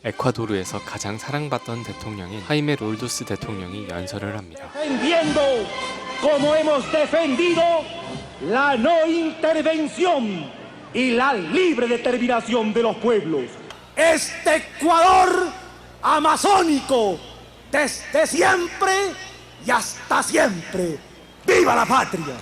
에콰도르에서 가장 사랑받던 대통령인 하이메 롤도스 대통령이 연설을 합니다. Defendiendo como hemos defendido la no intervención y la libre determinación de los pueblos. Este Ecuador amazónico desde siempre y hasta siempre. ¡Viva la patria!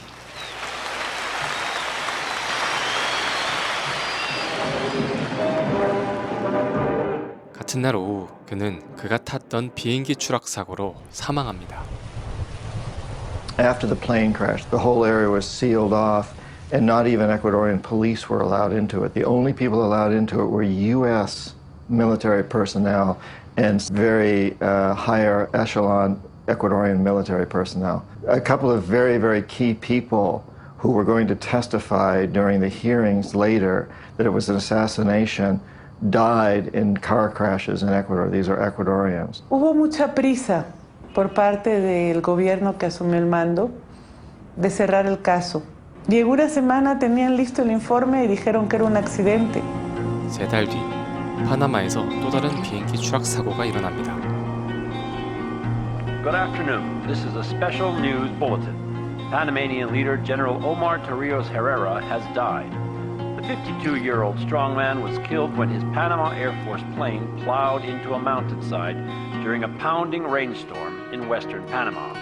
같은 날 오후 그는 그가 탔던 비행기 추락 사고로 사망합니다. After the plane crash, the whole area was sealed off and not even Ecuadorian police were allowed into it. The only people allowed into it were U.S. military personnel and very higher echelon Ecuadorian military personnel. A couple of very, very key people who were going to testify during the hearings later that it was an assassination died in car crashes in Ecuador. These are Ecuadorians. Hubo mucha prisa por parte del gobierno que asumió el mando de cerrar el caso. Y en una semana tenían listo el informe y dijeron que era un accidente. 3달 뒤 파나마에서 또 다른 비행기 추락 사고가 일어납니다. Good afternoon. This is a special news bulletin. Panamanian leader General Omar Torrijos Herrera has died. The 52-year-old strongman was killed when his Panama Air Force plane plowed into a mountainside during a pounding rainstorm in western Panama.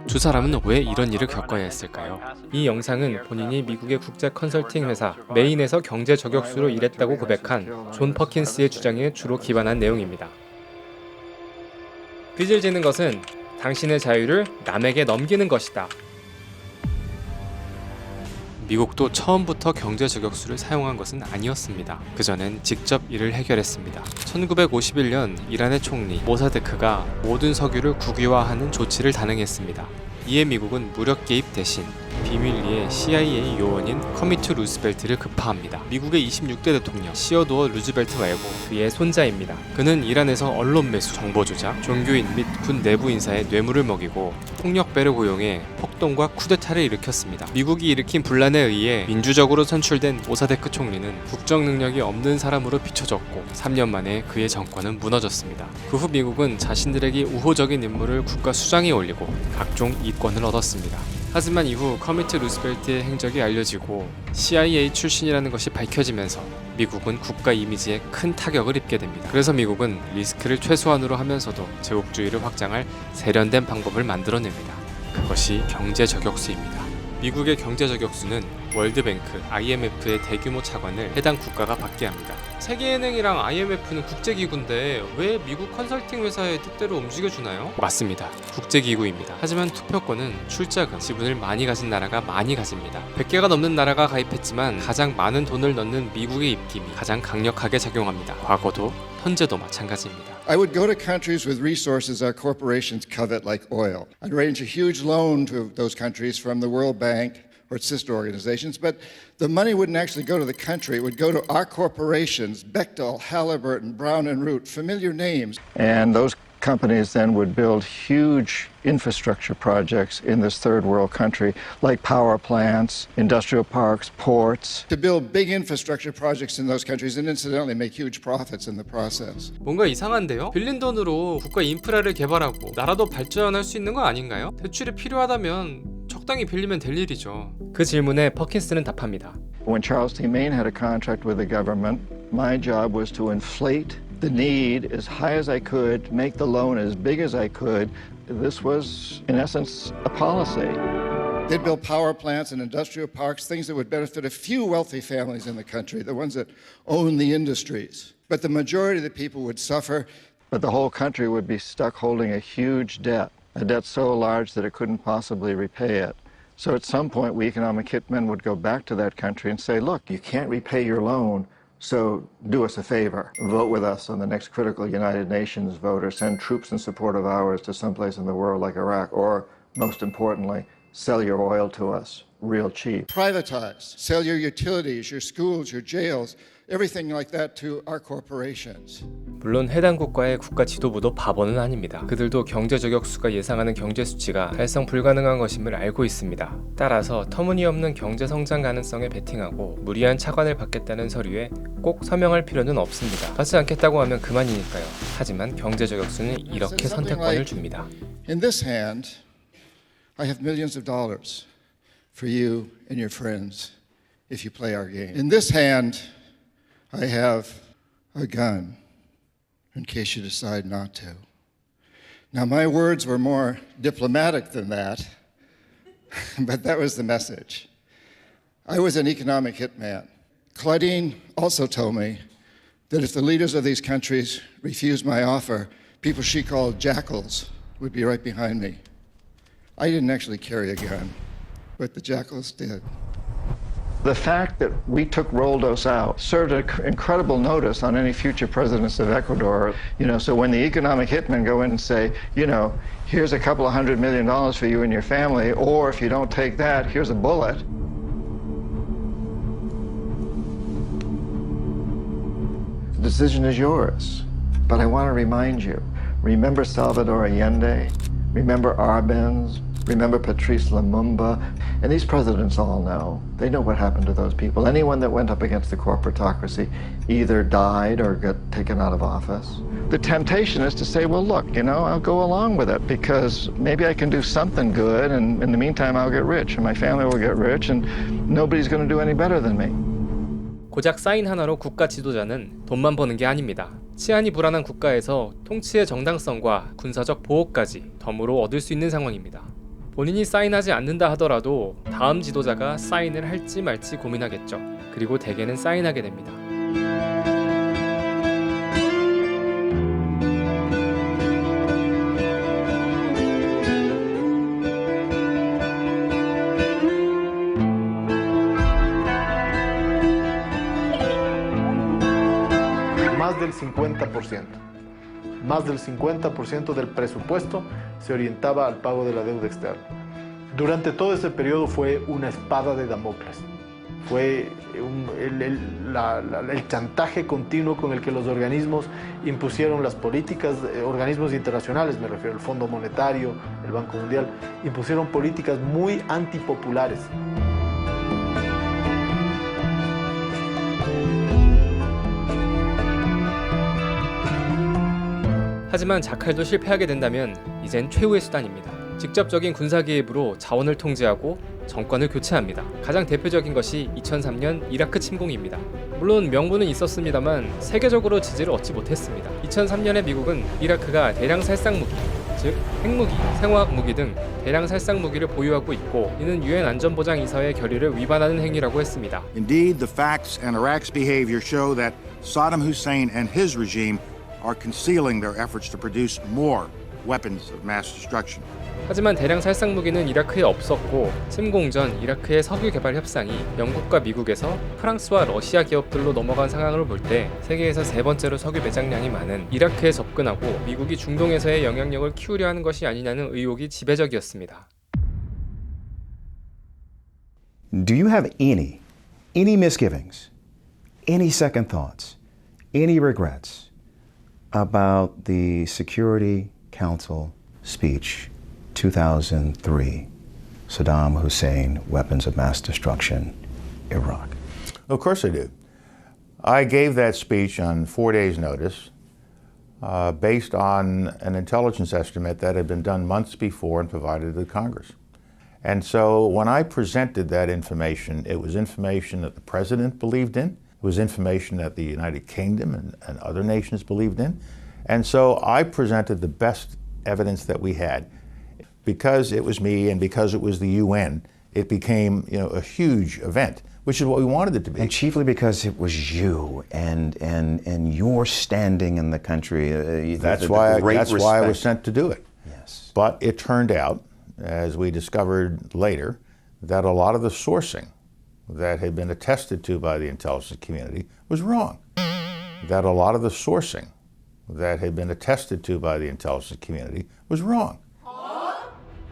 두 사람은 왜 이런 일을 겪어야 했을까요? 이 영상은 본인이 미국의 국제 컨설팅 회사 메인에서 경제 저격수로 일했다고 고백한 존 퍼킨스의 주장에 주로 기반한 내용입니다. 빚을 지는 것은 당신의 자유를 남에게 넘기는 것이다. 미국도 처음부터 경제 저격수를 사용한 것은 아니었습니다. 그전엔 직접 이를 해결했습니다. 1951년 이란의 총리 모사데크가 모든 석유를 국유화하는 조치를 단행했습니다. 이에 미국은 무력 개입 대신 비밀리에 CIA 요원인 커미트 루스벨트를 급파합니다. 미국의 26대 대통령 시어도어 루즈벨트 말고 그의 손자입니다. 그는 이란에서 언론 매수, 정보 조작, 종교인 및 군 내부 인사에 뇌물을 먹이고 폭력배를 고용해 폭동과 쿠데타를 일으켰습니다. 미국이 일으킨 분란에 의해 민주적으로 선출된 모사데크 총리는 국정 능력이 없는 사람으로 비춰졌고 3년 만에 그의 정권은 무너졌습니다. 그 후 미국은 자신들에게 우호적인 인물을 국가 수장에 올리고 각종 이권을 얻었습니다. 하지만 이후 커미트 루스벨트의 행적이 알려지고 CIA 출신이라는 것이 밝혀지면서 미국은 국가 이미지에 큰 타격을 입게 됩니다. 그래서 미국은 리스크를 최소한으로 하면서도 제국주의를 확장할 세련된 방법을 만들어냅니다. 그것이 경제 저격수입니다. 미국의 경제 저격수는 월드뱅크, IMF의 대규모 차관을 해당 국가가 받게 합니다. 세계은행이랑 IMF는 국제기구인데 왜 미국 컨설팅 회사의 뜻대로 움직여주나요? 맞습니다. 국제기구입니다. 하지만 투표권은 출자금, 지분을 많이 가진 나라가 많이 가집니다. 100개가 넘는 나라가 가입했지만 가장 많은 돈을 넣는 미국의 입김이 가장 강력하게 작용합니다. 과거도 현재도 마찬가지입니다. I would go to countries with resources our corporations covet like oil. I'd arrange a huge loan to those countries from the World Bank or its sister organizations, but the money wouldn't actually go to the country. It would go to our corporations, Bechtel, Halliburton, Brown and Root, familiar names. And those companies then would build huge infrastructure projects in this third world country, like power plants, industrial parks, ports. To build big infrastructure projects in those countries and incidentally make huge profits in the process. 뭔가 이상한데요? 빌린 돈으로 국가 인프라를 개발하고 나라도 발전할 수 있는 거 아닌가요? 대출이 필요하다면 적당히 빌리면 될 일이죠. 그 질문에 퍼킨스는 답합니다. When Charles T. Main had a contract with the government, my job was to inflate the need as high as I could, make the loan as big as I could. This was, in essence, a policy. They'd build power plants and industrial parks, things that would benefit a few wealthy families in the country, the ones that own the industries. But the majority of the people would suffer. But the whole country would be stuck holding a huge debt, a debt so large that it couldn't possibly repay it. So at some point, we economic hitmen would go back to that country and say, look, you can't repay your loan, so do us a favor. Vote with us on the next critical United Nations vote or send troops in support of ours to someplace in the world like Iraq, or most importantly, sell your oil to us. real cheap. Privatize, sell your utilities, your schools, your jails, everything like that to our corporations. 물론 해당 국가의 국가 지도부도 바보는 아닙니다. 그들도 경제 저격수가 예상하는 경제 수치가 달성 불가능한 것임을 알고 있습니다. 따라서 터무니없는 경제 성장 가능성에 베팅하고 무리한 차관을 받겠다는 서류에 꼭 서명할 필요는 없습니다. 받지 않겠다고 하면 그만이니까요. 하지만 경제 저격수는 이렇게 선택권을 줍니다. In this hand, I have millions of dollars for you and your friends if you play our game. In this hand, I have a gun in case you decide not to. Now, my words were more diplomatic than that, but that was the message. I was an economic hitman. Claudine also told me that if the leaders of these countries refused my offer, people she called jackals would be right behind me. I didn't actually carry a gun, but the jackals did. The fact that we took Roldos out served an incredible notice on any future presidents of Ecuador. So when the economic hitmen go in and say, here's a couple of $100 million for you and your family, or if you don't take that, here's a bullet. The decision is yours. But I want to remind you, remember Salvador Allende, remember Arbenz, remember Patrice Lumumba, and these presidents all know. They know what happened to those people. Anyone that went up against the corporatocracy either died or got taken out of office. The temptation is to say, well, look, I'll go along with it because maybe I can do something good, and in the meantime, I'll get rich, and my family will get rich, and nobody's going to do any better than me. 고작 사인 하나로 국가 지도자는 돈만 버는 게 아닙니다. 치안이 불안한 국가에서 통치의 정당성과 군사적 보호까지 덤으로 얻을 수 있는 상황입니다. 본인이 사인하지 않는다 하더라도 다음 지도자가 사인을 할지 말지 고민하겠죠. 그리고 대개는 사인하게 됩니다. Más del 50% del presupuesto se orientaba al pago de la deuda externa. Durante todo ese periodo fue una espada de Damocles. Fue el chantaje continuo con el que los organismos impusieron las políticas, organismos internacionales, me refiero al Fondo Monetario, el Banco Mundial, impusieron políticas muy antipopulares. 하지만 자칼도 실패하게 된다면 이젠 최후의 수단입니다. 직접적인 군사 개입으로 자원을 통제하고 정권을 교체합니다. 가장 대표적인 것이 2003년 이라크 침공입니다. 물론 명분은 있었습니다만 세계적으로 지지를 얻지 못했습니다. 2003년에 미국은 이라크가 대량 살상 무기, 즉 핵무기, 생화학 무기 등 대량 살상 무기를 보유하고 있고 이는 유엔 안전보장이사회 결의를 위반하는 행위라고 했습니다. Indeed, the facts and Iraq's behavior show that Saddam Hussein and his regime are concealing their efforts to produce more weapons of mass destruction. 하지만 대량 살상 무기는 이라크에 없었고 침공 전 이라크의 석유 개발 협상이 영국과 미국에서 프랑스와 러시아 기업들로 넘어간 상황을 볼 때 세계에서 세 번째로 석유 매장량이 많은 이라크에 접근하고 미국이 중동에서의 영향력을 키우려 하는 것이 아니냐는 의혹이 지배적이었습니다. Do you have any misgivings, any second thoughts, any regrets about the Security Council speech 2003, Saddam Hussein, weapons of mass destruction, Iraq? Of course I do. I gave that speech on 4 days' notice based on an intelligence estimate that had been done months before and provided to Congress. And so when I presented that information, it was information that the President believed in. It was information that the United Kingdom and other nations believed in. And so I presented the best evidence that we had. Because it was me and because it was the UN, it became a huge event, which is what we wanted it to be. And chiefly because it was you and your standing in the country. That's why I was sent to do it. Yes. But it turned out, as we discovered later, that a lot of the sourcing that had been attested to by the intelligence community was wrong. That a lot of the sourcing that had been attested to by the intelligence community was wrong.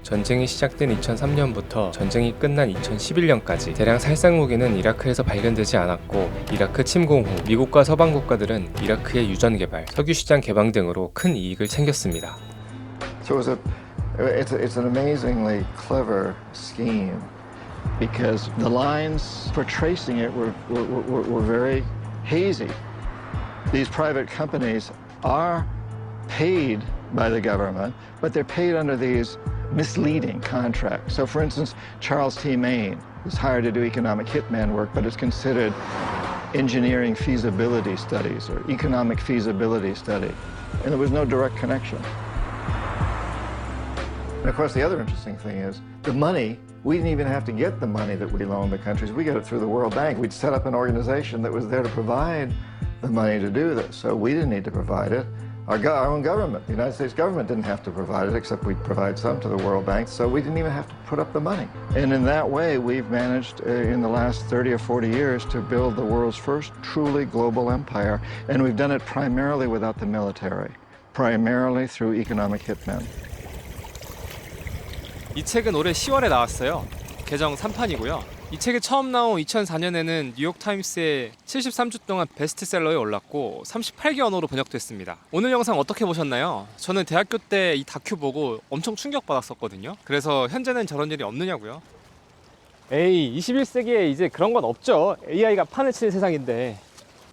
전쟁이 시작된 2003년부터 전쟁이 끝난 2011년까지 대량 살상 무기는 이라크에서 발견되지 않았고, 이라크 침공 후 미국과 서방 국가들은 이라크의 유전 개발, 석유 시장 개방 등으로 큰 이익을 챙겼습니다. So it's an amazingly clever scheme because the lines for tracing it were very hazy. These private companies are paid by the government, but they're paid under these misleading contracts. So for instance, Charles T. Maine is hired to do economic hitman work, but it's considered engineering feasibility studies or economic feasibility study. And there was no direct connection. And of course, the other interesting thing is the money, we didn't even have to get the money that we loaned the countries. We got it through the World Bank. We'd set up an organization that was there to provide the money to do this. So we didn't need to provide it. Our own government, the United States government, didn't have to provide it, except we'd provide some to the World Bank, so we didn't even have to put up the money. And in that way, we've managed in the last 30 or 40 years to build the world's first truly global empire, and we've done it primarily without the military, primarily through economic hitmen. 이 책은 올해 10월에 나왔어요. 개정 3판이고요. 이 책이 처음 나온 2004년에는 뉴욕타임스에 73주 동안 베스트셀러에 올랐고 38개 언어로 번역됐습니다. 오늘 영상 어떻게 보셨나요? 저는 대학교 때 이 다큐 보고 엄청 충격받았었거든요. 그래서 현재는 저런 일이 없느냐고요? 에이, 21세기에 이제 그런 건 없죠. AI가 판을 치는 세상인데.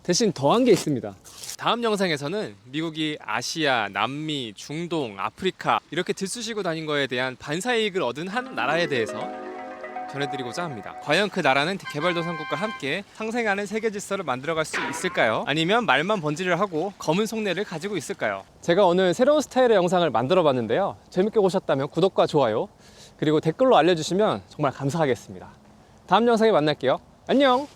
대신 더한 게 있습니다. 다음 영상에서는 미국이 아시아, 남미, 중동, 아프리카 이렇게 들쑤시고 다닌 거에 대한 반사이익을 얻은 한 나라에 대해서 전해드리고자 합니다. 과연 그 나라는 개발도상국과 함께 상생하는 세계 질서를 만들어갈 수 있을까요? 아니면 말만 번지를 하고 검은 속내를 가지고 있을까요? 제가 오늘 새로운 스타일의 영상을 만들어 봤는데요. 재밌게 보셨다면 구독과 좋아요 그리고 댓글로 알려주시면 정말 감사하겠습니다. 다음 영상에 만날게요. 안녕!